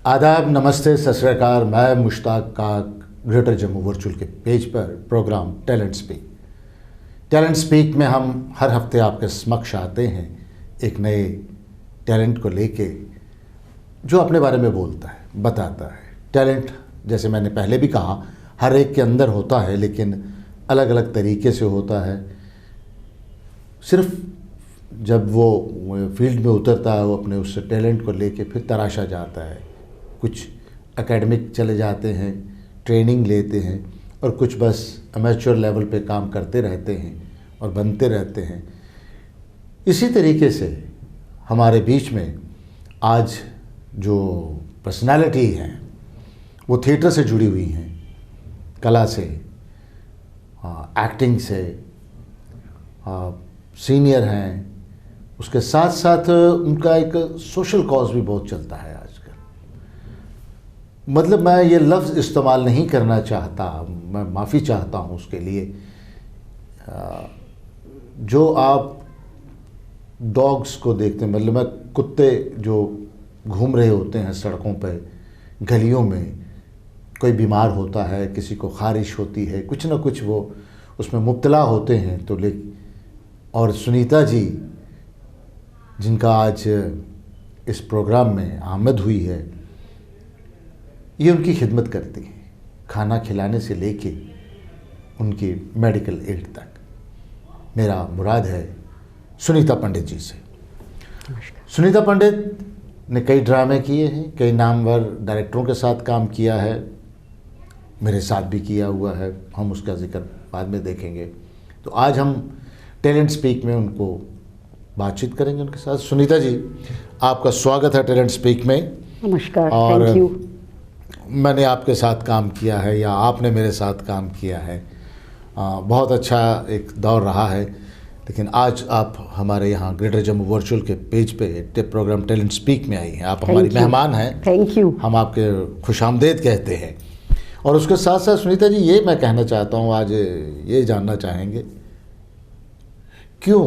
आदाब, नमस्ते, सत श्री अकाल। मैं मुश्ताक का ग्रेटर जम्मू वर्चुअल के पेज पर programme talent speak. Talent speak में हम हर हफ्ते आपके समक्ष आते हैं एक नए टैलेंट को लेके, जो अपने बारे में बोलता है, बताता है। टैलेंट, जैसे मैंने पहले भी कहा, हर एक के अंदर होता है, लेकिन अलग अलग तरीके से होता है। सिर्फ जब वो फील्ड में उतरता है, वो अपने उस टैलेंट को लेके फिर तराशा जाता है। कुछ एकेडमिक चले जाते हैं, ट्रेनिंग लेते हैं, और कुछ बस अमेच्योर लेवल पे काम करते रहते हैं और बनते रहते हैं। इसी तरीके से हमारे बीच में आज जो पर्सनालिटी हैं वो थिएटर से जुड़ी हुई हैं, कला से, एक्टिंग से, सीनियर हैं। उसके साथ साथ उनका एक सोशल कॉज भी बहुत चलता है आजकल। मतलब मैं ये लफ्ज़ इस्तेमाल नहीं करना चाहता, मैं माफ़ी चाहता हूँ उसके लिए। जो आप डॉग्स को देखते हैं, मतलब मैं कुत्ते जो घूम रहे होते हैं सड़कों पे, गलियों में, कोई बीमार होता है, किसी को ख़ारिश होती है, कुछ ना कुछ वो उसमें मुब्तला होते हैं, तो और सुनीता जी, जिनका आज इस प्रोग्राम में आमद हुई है, ये उनकी खिदमत करती हैं, खाना खिलाने से लेके उनकी मेडिकल एड तक। मेरा मुराद है सुनीता पंडित जी से। सुनीता पंडित ने कई ड्रामे किए हैं, कई नामवर डायरेक्टरों के साथ काम किया है, मेरे साथ भी किया हुआ है, हम उसका जिक्र बाद में देखेंगे। तो आज हम टैलेंट स्पीक में उनको बातचीत करेंगे उनके साथ। सुनीता जी, आपका स्वागत है टैलेंट स्पीक में। नमस्कार, और थैंक यू। मैंने आपके साथ काम किया है या आपने मेरे साथ काम किया है, बहुत अच्छा एक दौर रहा है। लेकिन आज आप हमारे यहाँ ग्रेटर जम्मू वर्चुअल के पेज पे प्रोग्राम टैलेंट स्पीक में आई हैं। आप हमारी मेहमान हैं। Thank you. हम आपके खुशामदेद कहते हैं। और उसके साथ साथ सुनीता जी, ये मैं कहना चाहता हूँ, आज ये जानना चाहेंगे क्यों,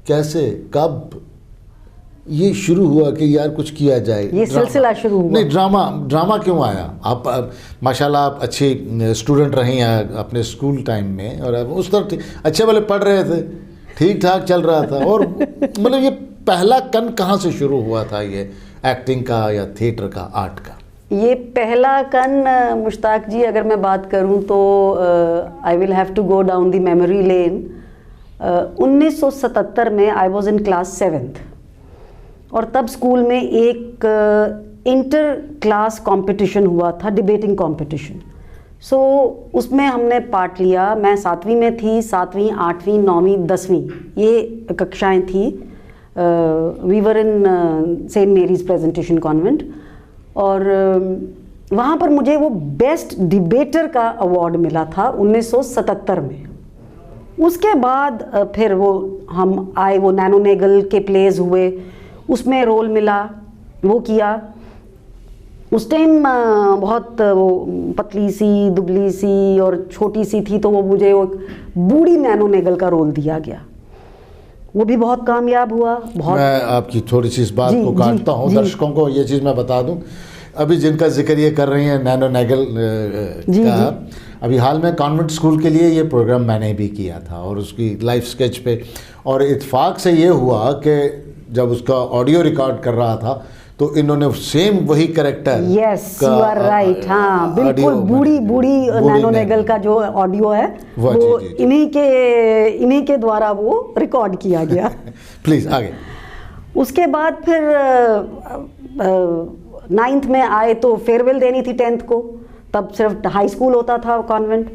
कैसे, कब ये शुरू हुआ कि यार कुछ किया जाए, ये सिलसिला शुरू हुआ? नहीं, ड्रामा क्यों आया? आप माशाल्लाह आप अच्छी स्टूडेंट रही हैं अपने स्कूल टाइम में, और उस तरह अच्छे वाले पढ़ रहे थे, ठीक ठाक चल रहा था। और मतलब ये पहला कन कहाँ से शुरू हुआ था, ये एक्टिंग का या थिएटर का, आर्ट का? ये पहला कन, मुश्ताक जी, अगर मैं बात करूं तो I will have to go down the memory lane. 1977 में I was in class 7th, और तब स्कूल में एक इंटर क्लास कंपटीशन हुआ था, डिबेटिंग कंपटीशन। सो उसमें हमने पार्ट लिया। मैं 7वीं में थी, 7वीं, 8वीं, 9वीं, 10वीं, ये कक्षाएं थी। We were in Saint Mary's Presentation Convent, और वहाँ पर मुझे वो बेस्ट डिबेटर का अवार्ड मिला था 1977 में। उसके बाद फिर वो हम आए, वो नैनो नेगल के प्लेज हुए, उसमें रोल मिला, वो किया। उस टाइम बहुत वो पतली सी, दुबली सी और छोटी सी थी, तो वो मुझे वो बूढ़ी नैनो नेगल का रोल दिया गया। वो भी बहुत कामयाब हुआ। बहुत। मैं आपकी थोड़ी सी इस बात को काटता हूँ, दर्शकों को ये चीज़ मैं बता दूँ। अभी जिनका जिक्र ये कर रही हैं नैनो नेगल का, अभी हाल में कॉन्वेंट स्कूल के लिए ये प्रोग्राम मैंने भी किया था, और उसकी लाइफ स्केच पे, और इत्फाक से ये हुआ कि जब उसका ऑडियो रिकॉर्ड कर रहा था तो इन्होंने सेम वही character, yes you are right, हाँ बिल्कुल, बूढ़ी नैनो नेगल का जो ऑडियो है वो इन्हीं के द्वारा वो रिकॉर्ड किया गया। प्लीज आगे। उसके बाद फिर 9th में आए तो फेयरवेल देनी थी 10th को। तब सिर्फ हाई स्कूल होता था कॉन्वेंट।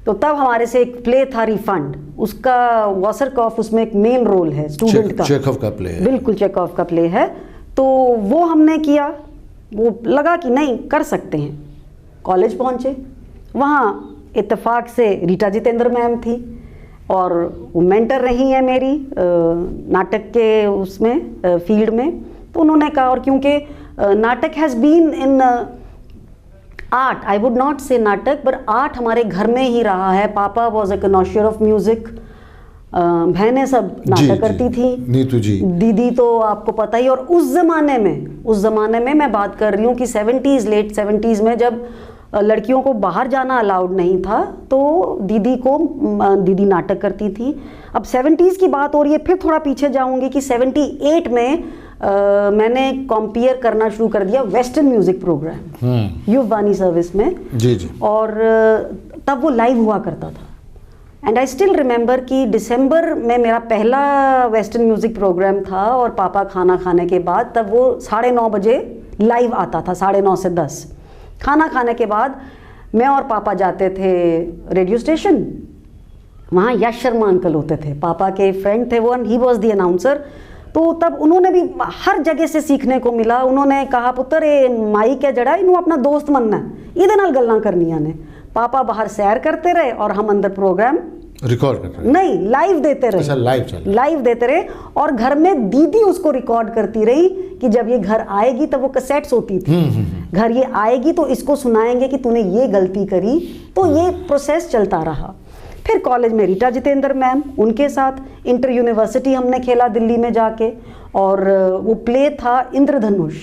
तो तब हमारे से एक प्ले था रिफंड, उसका वॉसरकॉफ, उसमें एक मेन रोल है स्टूडेंट का, चेखव का प्ले है। बिल्कुल चेखव का प्ले है। तो वो हमने किया, वो लगा कि नहीं कर सकते हैं। कॉलेज पहुंचे, वहाँ इत्तेफाक से रीटा जितेंद्र मैम थी, और वो मेंटर रही हैं मेरी नाटक के उसमें फील्ड में। तो उन्होंने कहा, और क्योंकि natak has been in art, I would not say natak, पर आर्ट हमारे घर में ही रहा है। पापा वॉज ए कनॉशियर ऑफ म्यूज़िक, बहनें सब नाटक करती थी, नीतू जी, दीदी तो आपको पता ही। और उस ज़माने में मैं बात कर रही हूँ कि 70s, लेट 70s में जब लड़कियों को बाहर जाना अलाउड नहीं था, तो दीदी नाटक करती थी। अब 70s की बात हो रही है, फिर थोड़ा पीछे जाऊंगी कि 78 में मैंने कंपेयर करना शुरू कर दिया वेस्टर्न म्यूजिक प्रोग्राम युव वाणी सर्विस में। जी जी। और तब वो लाइव हुआ करता था। एंड आई स्टिल रिमेंबर कि दिसंबर में मेरा पहला वेस्टर्न म्यूजिक प्रोग्राम था, और पापा खाना खाने के बाद, तब वो 9:30 बजे लाइव आता था, 9:30 से 10। खाना खाने के बाद मैं और पापा जाते थे रेडियो स्टेशन। वहाँ यश शर्मा अंकल होते थे, पापा के फ्रेंड थे वो, ही वॉज दी अनाउंसर। तो तब उन्होंने भी हर जगह से सीखने को मिला। उन्होंने कहा, पुत्र ये माइक है जड़ा, इन्हों अपना दोस्त मनना है, इहदे नाल गल्लां करनियां ने। पापा बाहर सैर करते रहे और हम अंदर प्रोग्राम रिकॉर्ड कर रहे, नहीं लाइव देते रहे। अच्छा, लाइव देते रहे। और घर में दीदी उसको रिकॉर्ड करती रही कि जब ये घर आएगी, तब वो कैसेट्स होती थी, घर ये आएगी तो इसको सुनाएंगे कि तूने ये गलती करी। तो ये प्रोसेस चलता रहा। फिर कॉलेज में रीटा जितेंद्र मैम, उनके साथ इंटर यूनिवर्सिटी हमने खेला दिल्ली में जाके, और वो प्ले था इंद्रधनुष,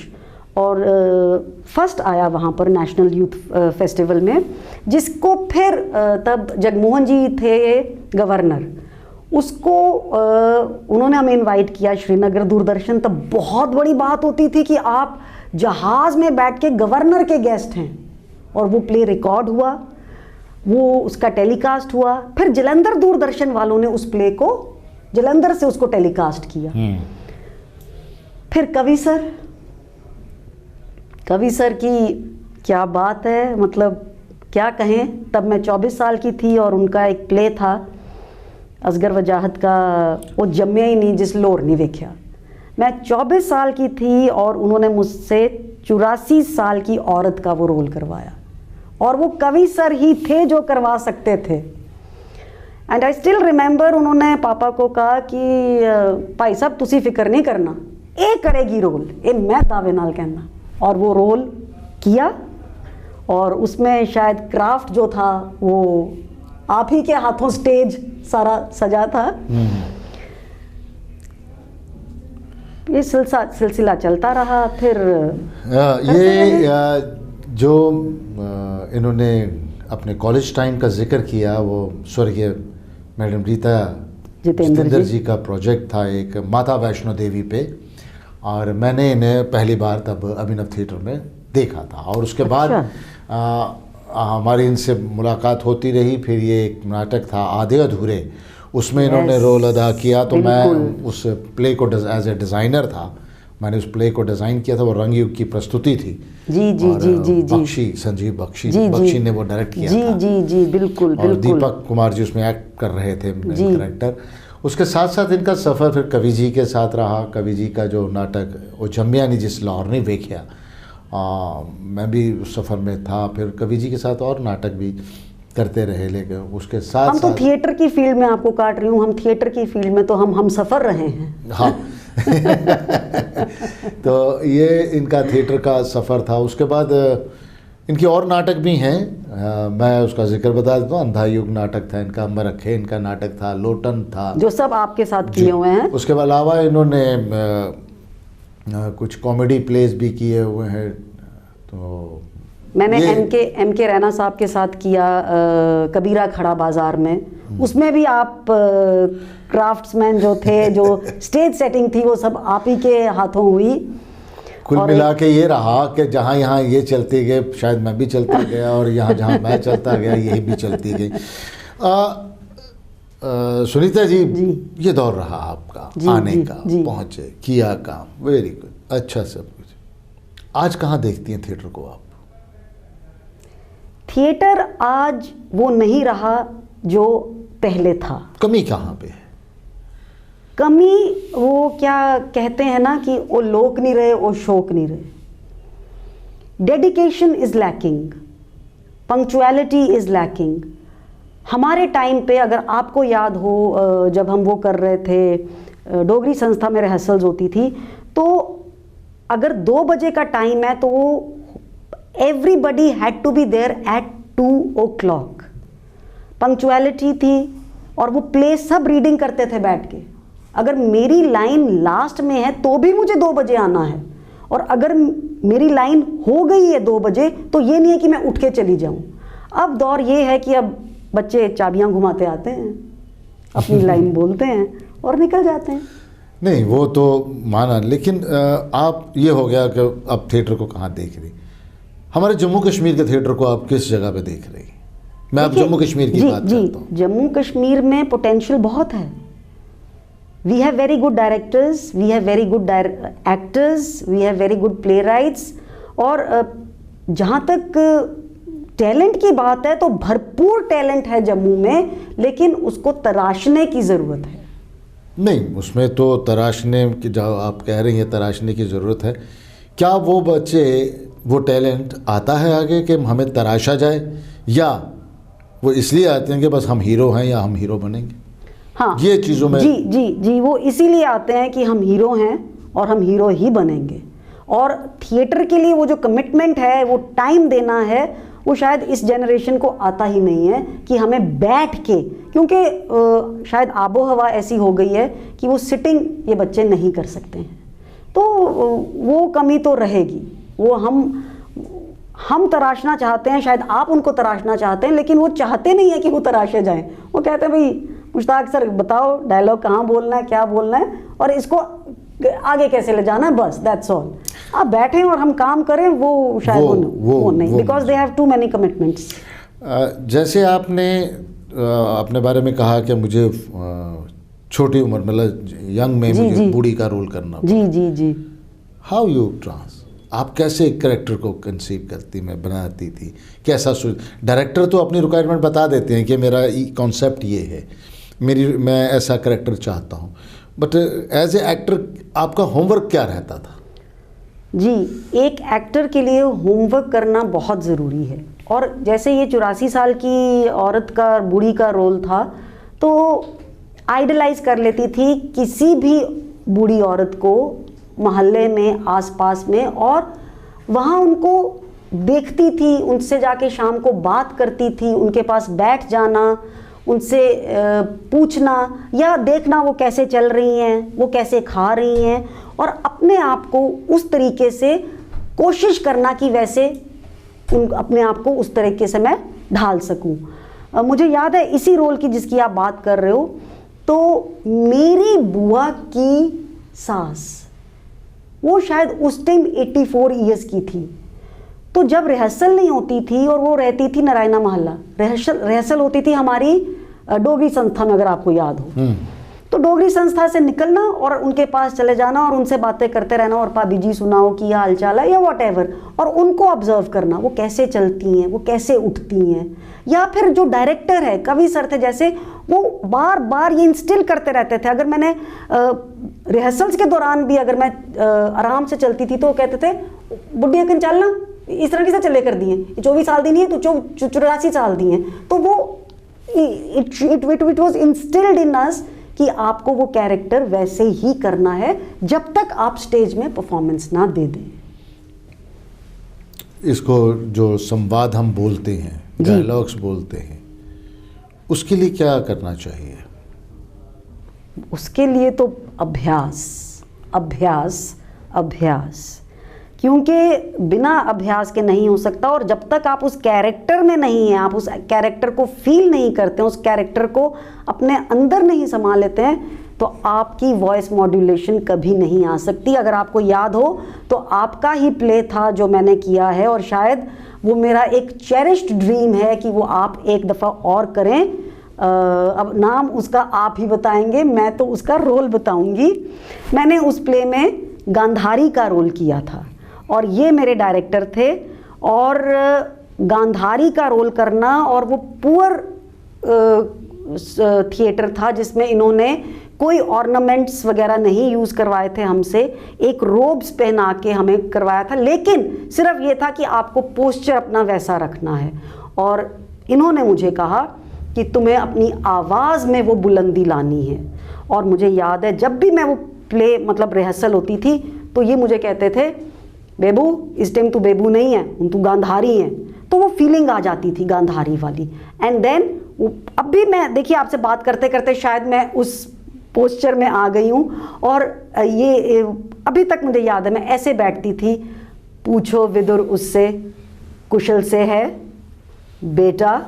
और फर्स्ट आया वहाँ पर नेशनल यूथ फेस्टिवल में, जिसको फिर तब जगमोहन जी थे गवर्नर, उसको उन्होंने हमें इनवाइट किया श्रीनगर दूरदर्शन। तब बहुत बड़ी बात होती थी कि आप जहाज़ में बैठ के गवर्नर के गेस्ट हैं, और वो प्ले रिकॉर्ड हुआ, वो उसका टेलीकास्ट हुआ। फिर जलंधर दूरदर्शन वालों ने उस प्ले को जलंधर से उसको टेलीकास्ट किया। फिर कवि सर की क्या बात है, मतलब क्या कहें। तब मैं 24 साल की थी, और उनका एक प्ले था असगर वजाहत का, वो जम्मे ही नहीं जिस लोर नहीं वेख्या। मैं 24 साल की थी, और उन्होंने मुझसे 84 साल की औरत का वो रोल करवाया, और वो कवि सर ही थे जो करवा सकते थे। एंड आई स्टिल रिमेंबर, उन्होंने पापा को कहा कि भाई साहब तुसी फिक्र नहीं करना, ये करेगी रोल, ये मैं दावे नाल कहना। और वो रोल किया, और उसमें शायद क्राफ्ट जो था वो आप ही के हाथों स्टेज सारा सजा था। ये सिलसिला चलता रहा। फिर ये जो इन्होंने अपने कॉलेज टाइम का जिक्र किया, वो स्वर्गीय मैडम रीता जितेंद्र जी का प्रोजेक्ट था, एक माता वैष्णो देवी पे, और मैंने इन्हें पहली बार तब अभिनव थिएटर में देखा था। और उसके बाद हमारी इनसे मुलाकात होती रही। फिर ये एक नाटक था आधे अधूरे, उसमें इन्होंने रोल अदा किया। तो मैं उस प्ले को एज ए डिज़ाइनर था, मैंने उस प्ले को डिज़ाइन किया था। वो रंग युग की प्रस्तुति थी। जी जी जी जी जी बख्शी, संजीव बख्शी ने वो डायरेक्ट किया था। जी जी बिल्कुल। और दीपक कुमार जी उसमें एक्ट कर रहे थे कैरेक्टर। उसके साथ साथ इनका सफ़र फिर कवि जी के साथ रहा। कवि जी का जो नाटक वो जम्मिया नहीं जिस लाहौर नहीं वेख्या, मैं भी उस सफ़र में था। फिर कवि जी के साथ और नाटक भी करते रहे। लेकिन उसके साथ हम तो थिएटर की फील्ड में, आपको काट रही हूँ, हम थिएटर की फील्ड में तो हम सफ़र रहे हैं। हाँ तो ये इनका थिएटर का सफ़र था। उसके बाद इनकी और नाटक भी हैं, मैं उसका जिक्र बता देता हूँ। अंधा युग नाटक था इनका, मरखे इनका नाटक था, लोटन था, जो सब आपके साथ किए हुए हैं। उसके अलावा इन्होंने कुछ कॉमेडी प्लेस भी किए हुए हैं। तो मैंने एम के रैना साहब के साथ किया कबीरा खड़ा बाजार में। उसमें भी आप क्राफ्ट्समैन जो थे, जो स्टेज सेटिंग थी, वो सब आप ही के हाथों हुई। कुल मिला के ये रहा कि जहाँ यहाँ ये चलते गए, शायद मैं भी चलता गया, और यहाँ जहाँ मैं चलता गया यही भी चलती गई। सुनीता जी, ये दौर रहा आपका आने का, पहुँचे, किया काम, वेरी गुड, अच्छा सब कुछ। आज कहाँ देखती हैं थिएटर को आप? थिएटर आज वो नहीं रहा जो पहले था। कमी कहाँ पे है? कमी वो क्या कहते हैं ना कि वो लोक नहीं रहे, वो शौक नहीं रहे। Dedication is lacking, punctuality is lacking. हमारे टाइम पे अगर आपको याद हो, जब हम वो कर रहे थे, डोगरी संस्था में रिहर्सल्स होती थी, तो अगर 2 बजे का टाइम है तो वो everybody had to be there at 2 o'clock। Punctuality थी, और वो प्ले सब रीडिंग करते थे बैठ के। अगर मेरी लाइन लास्ट में है तो भी मुझे 2 बजे आना है, और अगर मेरी लाइन हो गई है 2 बजे तो ये नहीं है कि मैं उठ के चली जाऊं। अब दौर ये है कि अब बच्चे चाबियां घुमाते आते हैं, अपनी लाइन बोलते हैं और निकल जाते हैं। नहीं वो तो माना, लेकिन आप ये हो गया कि अब थिएटर को कहाँ देख रही, हमारे जम्मू कश्मीर के थिएटर को आप किस जगह पे देख रही? मैं अब जम्मू कश्मीर की बात करता हूँ। जम्मू कश्मीर में पोटेंशियल बहुत है। We have very good directors, we have very good actors, we have very good playwrights, और जहाँ तक टैलेंट की बात है तो भरपूर टैलेंट है जम्मू में, लेकिन उसको तराशने की ज़रूरत है। नहीं, उसमें तो तराशने की, जो आप कह रही हैं तराशने की ज़रूरत है, क्या वो बच्चे, वो टैलेंट आता है आगे कि हमें तराशा जाए, या वो इसलिए आते हैं कि बस हम हीरो हैं या हम हीरो बनेंगे? हाँ, ये चीज़ों में जी वो इसीलिए आते हैं कि हम हीरो हैं और हम हीरो ही बनेंगे। और थिएटर के लिए वो जो कमिटमेंट है, वो टाइम देना है, वो शायद इस जनरेशन को आता ही नहीं है कि हमें बैठ के, क्योंकि शायद आबो हवा ऐसी हो गई है कि वो सिटिंग ये बच्चे नहीं कर सकते हैं। तो वो कमी तो रहेगी। वो हम तराशना चाहते हैं, शायद आप उनको तराशना चाहते हैं, लेकिन वो चाहते नहीं है कि वो तराशे जाएं। वो कहते हैं भाई मुश्ताक सर बताओ डायलॉग कहाँ बोलना है, क्या बोलना है और इसको आगे कैसे ले जाना है, बस दैट्स ऑल। आप बैठें और हम काम करें, वो शायद वो नहीं, because they have too many commitments. जैसे आपने बारे में कहा कि मुझे छोटी उम्र मतलब यंग में मुझे बूढ़ी का रोल करना। जी हाउ यू आप कैसे एक कैरेक्टर को कंसीव करती में बनाती थी, कैसा डायरेक्टर तो अपनी रिक्वायरमेंट बता देते हैं कि मेरा कॉन्सेप्ट ये है, मैं ऐसा कैरेक्टर चाहता हूँ, बट एज ए एक्टर आपका होमवर्क क्या रहता था? जी, एक एक्टर के लिए होमवर्क करना बहुत ज़रूरी है। और जैसे ये 84 साल की औरत का, बूढ़ी का रोल था, तो आइडलाइज कर लेती थी किसी भी बूढ़ी औरत को मोहल्ले में, आसपास में, और वहाँ उनको देखती थी, उनसे जाके शाम को बात करती थी, उनके पास बैठ जाना, उनसे पूछना या देखना वो कैसे चल रही हैं, वो कैसे खा रही हैं, और अपने आप को उस तरीके से कोशिश करना कि वैसे अपने आप को उस तरीके से मैं ढाल सकूं। मुझे याद है इसी रोल की जिसकी आप बात कर रहे हो, तो मेरी बुआ की सास, वो शायद उस टाइम 84 ईयर्स की थी। तो जब रिहर्सल नहीं होती थी और वो रहती थी नारायणा मोहल्ला, रिहर्सल होती थी हमारी डोगरी संस्था में, अगर आपको याद हो, तो डोगरी संस्था से निकलना और उनके पास चले जाना और उनसे बातें करते रहना, और भाभी जी सुनाओ कि हाल चाल है या व्हाटएवर, और उनको ऑब्जर्व करना वो कैसे चलती हैं, वो कैसे उठती हैं। या फिर जो डायरेक्टर है, कवि सर थे जैसे, वो बार बार ये इंस्टिल करते रहते थे। अगर मैंने रिहर्सल्स के दौरान भी अगर मैं आराम से चलती थी तो वो कहते थे बुढ़ी अकन चलना, इस तरह से चले कर दिए, 24 साल दी नहीं है तो 84 साल दी हैं। तो वो इट वॉज इंस्टिल्ड इन अस कि आपको वो कैरेक्टर वैसे ही करना है जब तक आप स्टेज में परफॉर्मेंस ना दे दें। इसको जो संवाद हम बोलते हैं, डायलॉग्स बोलते हैं, उसके लिए क्या करना चाहिए? उसके लिए तो अभ्यास अभ्यास अभ्यास, क्योंकि बिना अभ्यास के नहीं हो सकता। और जब तक आप उस कैरेक्टर में नहीं हैं, आप उस कैरेक्टर को फील नहीं करते हैं, उस कैरेक्टर को अपने अंदर नहीं समा लेते हैं, तो आपकी वॉइस मॉड्यूलेशन कभी नहीं आ सकती। अगर आपको याद हो तो आपका ही प्ले था जो मैंने किया है, और शायद वो मेरा एक चेरिश्ड ड्रीम है कि वो आप एक दफ़ा और करें। अब नाम उसका आप ही बताएंगे, मैं तो उसका रोल बताऊंगी। मैंने उस प्ले में गांधारी का रोल किया था और ये मेरे डायरेक्टर थे। और गांधारी का रोल करना, और वो पुअर थिएटर था जिसमें इन्होंने कोई ऑर्नामेंट्स वगैरह नहीं यूज़ करवाए थे हमसे, एक रोब्स पहना के हमें करवाया था, लेकिन सिर्फ ये था कि आपको पोस्चर अपना वैसा रखना है। और इन्होंने मुझे कहा कि तुम्हें अपनी आवाज़ में वो बुलंदी लानी है। और मुझे याद है जब भी मैं वो प्ले मतलब रिहर्सल होती थी तो ये मुझे कहते थे, बेबू इस टाइम तू बेबू नहीं है, तू गांधारी है। तो वो फीलिंग आ जाती थी गांधारी वाली। एंड देन अब भी मैं देखिए आपसे बात करते करते शायद मैं उस पोस्चर में आ गई हूँ, और ये अभी तक मुझे याद है मैं ऐसे बैठती थी, पूछो विदुर उससे कुशल से है बेटा,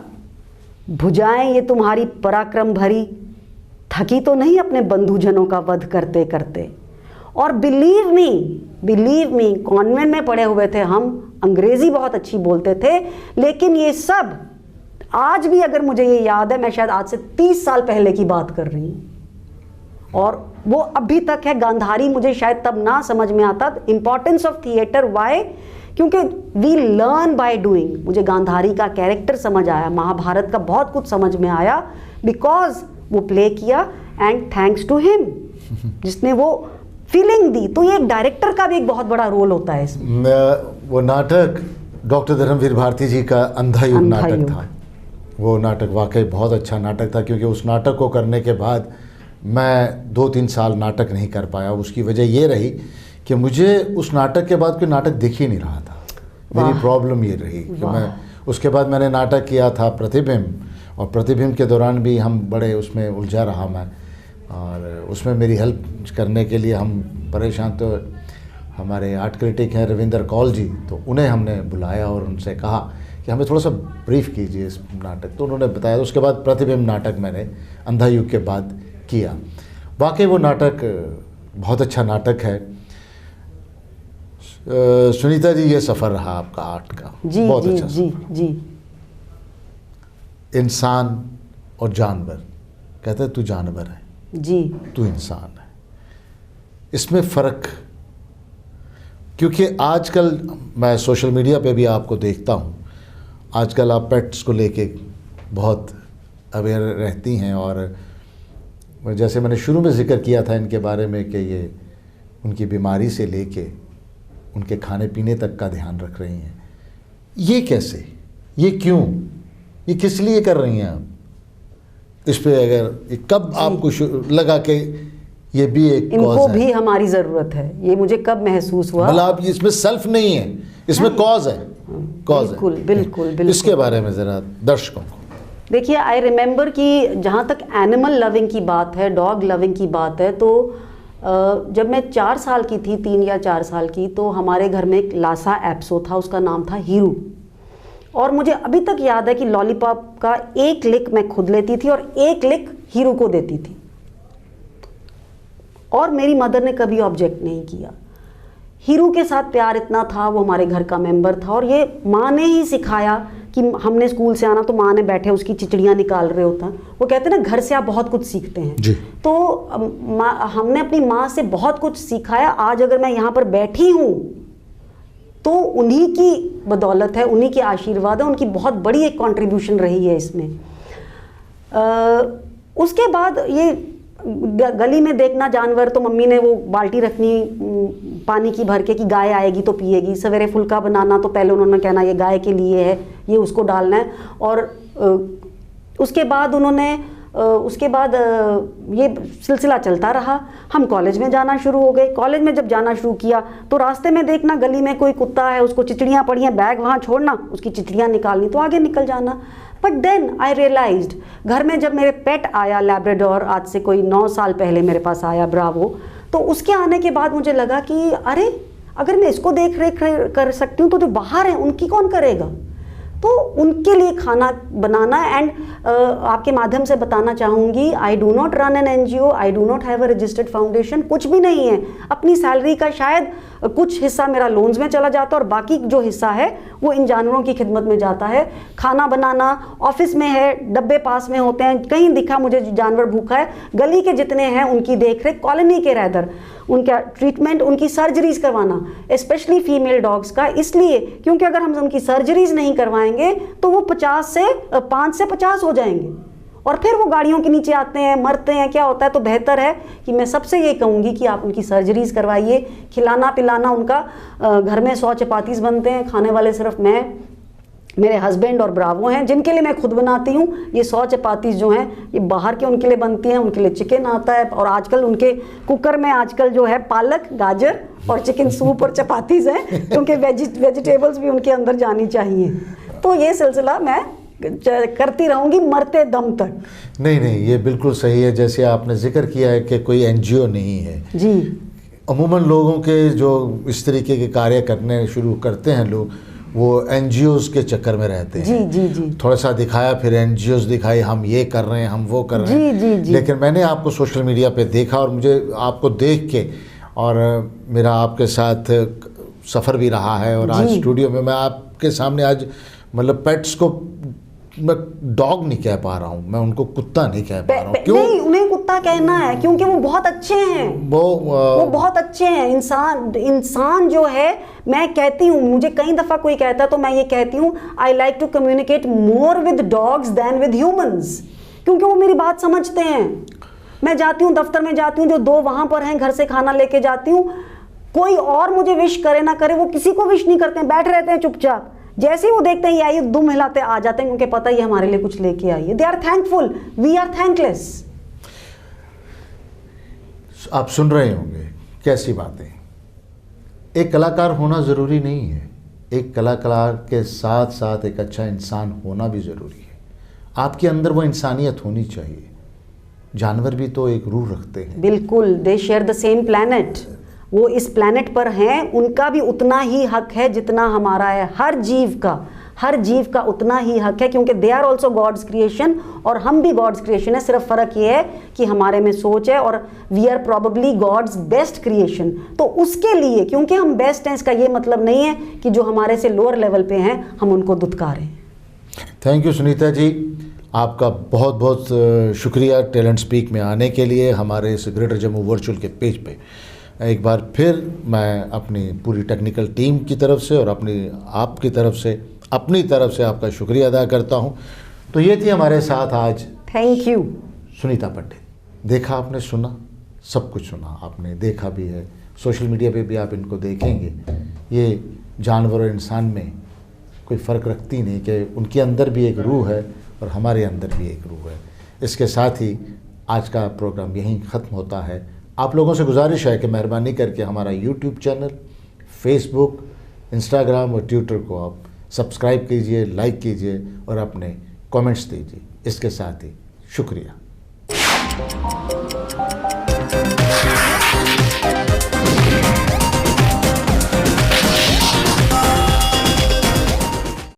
भुजाएं ये तुम्हारी पराक्रम भरी, थकी तो नहीं अपने बंधुजनों का वध करते करते। और बिलीव मी कॉन्वेंट में पढ़े हुए थे हम, अंग्रेजी बहुत अच्छी बोलते थे, लेकिन ये सब आज भी अगर मुझे ये याद है, मैं शायद आज से 30 साल पहले की बात कर रही हूँ, और वो अभी तक है। गांधारी मुझे शायद तब ना समझ में आता, इंपॉर्टेंस ऑफ थिएटर, वाई, क्योंकि वी लर्न बाय डूइंग। मुझे गांधारी का कैरेक्टर समझ आया, महाभारत का बहुत कुछ समझ में आया, बिकॉज वो प्ले किया, एंड थैंक्स टू हिम जिसने वो फीलिंग दी। तो ये एक डायरेक्टर का भी एक बहुत बड़ा रोल होता है इसमें। वो नाटक डॉक्टर धर्मवीर भारती जी का अंधा युग नाटक था। वो नाटक वाकई बहुत अच्छा नाटक था, क्योंकि उस नाटक को करने के बाद मैं 2-3 साल नाटक नहीं कर पाया। उसकी वजह ये रही कि मुझे उस नाटक के बाद कोई नाटक दिख ही नहीं रहा था। मेरी प्रॉब्लम ये रही कि मैं उसके बाद मैंने नाटक किया था प्रतिबिंब, और प्रतिबिंब के दौरान भी हम बड़े उसमें उलझा रहा मैं, और उसमें मेरी हेल्प करने के लिए हम परेशान, तो हमारे आर्ट क्रिटिक हैं रविंदर कौल जी, तो उन्हें हमने बुलाया और उनसे कहा कि हमें थोड़ा सा ब्रीफ कीजिए इस नाटक। तो उन्होंने बताया। उसके बाद प्रतिबिंब नाटक मैंने अंधा युग के बाद किया। वाकई वो नाटक बहुत अच्छा नाटक है। सुनीता जी, ये सफ़र रहा आपका आर्ट का, जी, बहुत जी, अच्छा जी, जी। इंसान और जानवर, कहते हैं तू जानवर है जी, तू इंसान है, इसमें फ़र्क, क्योंकि आजकल मैं सोशल मीडिया पे भी आपको देखता हूँ, आजकल आप पेट्स को लेके बहुत अवेयर रहती हैं, और जैसे मैंने शुरू में जिक्र किया था इनके बारे में कि ये उनकी बीमारी से लेके उनके खाने पीने तक का ध्यान रख रही हैं। ये कैसे, ये क्यों, ये किस लिए कर रही हैं आप? इस पे अगर कब आपको लगा कि ये भी एक इनको कॉज है, भी हमारी ज़रूरत है, ये मुझे कब महसूस हुआ? मतलब आप इसमें सेल्फ नहीं है, इसमें कॉज है, कॉज है। बिल्कुल बिल्कुल बिल्कुल। इसके बारे में ज़रा दर्शकों को। देखिए, आई रिमेंबर कि जहाँ तक एनिमल लविंग की बात है, डॉग लविंग की बात है, तो जब मैं 4 साल की थी, 3 या 4 साल की, तो हमारे घर में एक लासा एप्सो था, उसका नाम था हीरू। और मुझे अभी तक याद है कि लॉलीपॉप का एक लिक मैं खुद लेती थी और एक लिक हीरू को देती थी, और मेरी मदर ने कभी ऑब्जेक्ट नहीं किया। हीरू के साथ प्यार इतना था, वो हमारे घर का मेंबर था, और ये माँ ने ही सिखाया कि हमने स्कूल से आना तो माँ ने बैठे उसकी चिचड़ियाँ निकाल रहे होता। वो कहते हैं ना, घर से आप बहुत कुछ सीखते हैं जी। तो हमने अपनी माँ से बहुत कुछ सीखा है। आज अगर मैं यहाँ पर बैठी हूँ तो उन्हीं की बदौलत है, उन्हीं के आशीर्वाद है, उनकी बहुत बड़ी एक कंट्रीब्यूशन रही है इसमें। उसके बाद ये गली में देखना जानवर, तो मम्मी ने वो बाल्टी रखनी पानी की भर के कि गाय आएगी तो पिएगी। सवेरे फुल्का बनाना तो पहले उन्होंने कहना ये गाय के लिए है, ये उसको डालना है। और उसके बाद ये सिलसिला चलता रहा। हम कॉलेज में जाना शुरू हो गए। कॉलेज में जब जाना शुरू किया तो रास्ते में देखना गली में कोई कुत्ता है, उसको चिचड़ियाँ पड़ी हैं, बैग वहाँ छोड़ना, उसकी चिचड़ियाँ निकालनी, तो आगे निकल जाना। बट देन आई रियलाइज्ड, घर में जब मेरे पेट आया लैब्राडोर, आज से कोई 9 साल पहले मेरे पास आया ब्रावो, तो उसके आने के बाद मुझे लगा कि अरे अगर मैं इसको देख रेख कर सकती हूँ तो जो बाहर हैं उनकी कौन करेगा। तो उनके लिए खाना बनाना। एंड आपके माध्यम से बताना चाहूँगी, I do not run an NGO, I do not have a registered foundation, कुछ भी नहीं है। अपनी सैलरी का शायद कुछ हिस्सा मेरा लोन्स में चला जाता है और बाकी जो हिस्सा है वो इन जानवरों की खिदमत में जाता है। खाना बनाना, ऑफिस में है, डब्बे पास में होते हैं, कहीं दिखा मुझे जानवर भूखा है, गली के जितने हैं उनकी देख रेख, कॉलोनी के रैदर उनका ट्रीटमेंट, उनकी सर्जरीज करवाना, स्पेशली फीमेल डॉग्स का, इसलिए क्योंकि अगर हम उनकी सर्जरीज नहीं करवाएंगे तो वो 5 से 50 हो जाएंगे और फिर वो गाड़ियों के नीचे आते हैं, मरते हैं, क्या होता है। तो बेहतर है कि मैं सबसे ये कहूँगी कि आप उनकी सर्जरीज करवाइए। खिलाना पिलाना उनका, घर में 100 चपातीस बनते हैं, खाने वाले सिर्फ मैं, मेरे हस्बैंड और ब्रावो हैं, जिनके लिए मैं खुद बनाती हूँ। ये 100 चपातीस जो हैं ये बाहर के उनके लिए बनती हैं, उनके लिए चिकन आता है। और आजकल उनके कुकर में आजकल जो है पालक, गाजर और चिकन सूप और चपातीस हैं, क्योंकि वेजिटेबल्स भी उनके अंदर जानी चाहिए। तो ये सिलसिला मैं करती रहूंगी मरते दम तक। नहीं नहीं, ये बिल्कुल सही है। जैसे आपने जिक्र किया है कि कोई एनजीओ नहीं है जी। अमूमन लोगों के जो इस तरीके के कार्य करने शुरू करते हैं लोग, वो एनजीओज़ के चक्कर में रहते हैं। जी जी जी। थोड़ा सा दिखाया, फिर एनजीओज़ दिखाई, हम ये कर रहे हैं, हम वो कर रहे हैं। जी जी जी। लेकिन मैंने आपको सोशल मीडिया पे देखा और मुझे आपको देख के, और मेरा आपके साथ सफ़र भी रहा है, और आज स्टूडियो में मैं आपके सामने आज मतलब पेट्स को मैं डॉग नहीं कह पा रहा हूँ, मैं उनको कुत्ता नहीं कह पा रहा हूँ। क्यों? नहीं, उन्हें कुत्ता कहना है क्योंकि वो बहुत अच्छे हैं। वो बहुत अच्छे हैं। इंसान जो है, मैं कहती हूँ, मुझे कई दफ़ा कोई कहता है तो मैं ये कहती हूँ, I like to communicate more with dogs than with humans, क्योंकि वो मेरी बात समझते हैं। मैं जाती हूँ, दफ्तर में जाती हूँ, जो 2 वहाँ पर हैं, घर से खाना लेके जाती हूँ, कोई और मुझे विश करे ना करे, वो किसी को विश नहीं करते हैं, बैठे रहते हैं चुपचाप। जैसे ही वो देखते हैं ये आई, दुम हिलाते आ जाते हैं, क्योंकि पता ही हमारे लिए कुछ लेके आई है। They are thankful, we are thankless. आप सुन रहे होंगे कैसी बातें। एक कलाकार होना ज़रूरी नहीं है, एक कलाकार के साथ साथ एक अच्छा इंसान होना भी ज़रूरी है। आपके अंदर वो इंसानियत होनी चाहिए। जानवर भी तो एक रूह रखते हैं। बिल्कुल, दे शेयर द सेम प्लैनेट। वो इस प्लैनेट पर हैं, उनका भी उतना ही हक है जितना हमारा है। हर जीव का उतना ही हक है, क्योंकि they are also God's creation और हम भी गॉड्स क्रिएशन है। सिर्फ फ़र्क ये है कि हमारे में सोच है, और we are probably God's best creation. तो उसके लिए, क्योंकि हम बेस्ट हैं, इसका ये मतलब नहीं है कि जो हमारे से लोअर लेवल पे हैं हम उनको दुत्कारें। थैंक यू सुनीता जी, आपका बहुत बहुत शुक्रिया टैलेंट स्पीक में आने के लिए। हमारे इस ग्रेटर जम्मू वर्चुअल के पेज पे एक बार फिर मैं अपनी पूरी टेक्निकल टीम की तरफ से और अपनी तरफ से आपका शुक्रिया अदा करता हूं। तो ये थी हमारे साथ आज, थैंक यू, सुनीता पंडित। देखा आपने, सुना, सब कुछ सुना आपने, देखा भी है। सोशल मीडिया पे भी आप इनको देखेंगे। ये जानवर और इंसान में कोई फ़र्क रखती नहीं कि उनके अंदर भी एक रूह है और हमारे अंदर भी एक रूह है। इसके साथ ही आज का प्रोग्राम यहीं ख़त्म होता है। आप लोगों से गुजारिश है कि मेहरबानी करके हमारा यूट्यूब चैनल, फेसबुक, इंस्टाग्राम और ट्विटर को आप सब्सक्राइब कीजिए, लाइक कीजिए और अपने कमेंट्स दीजिए। इसके साथ ही शुक्रिया।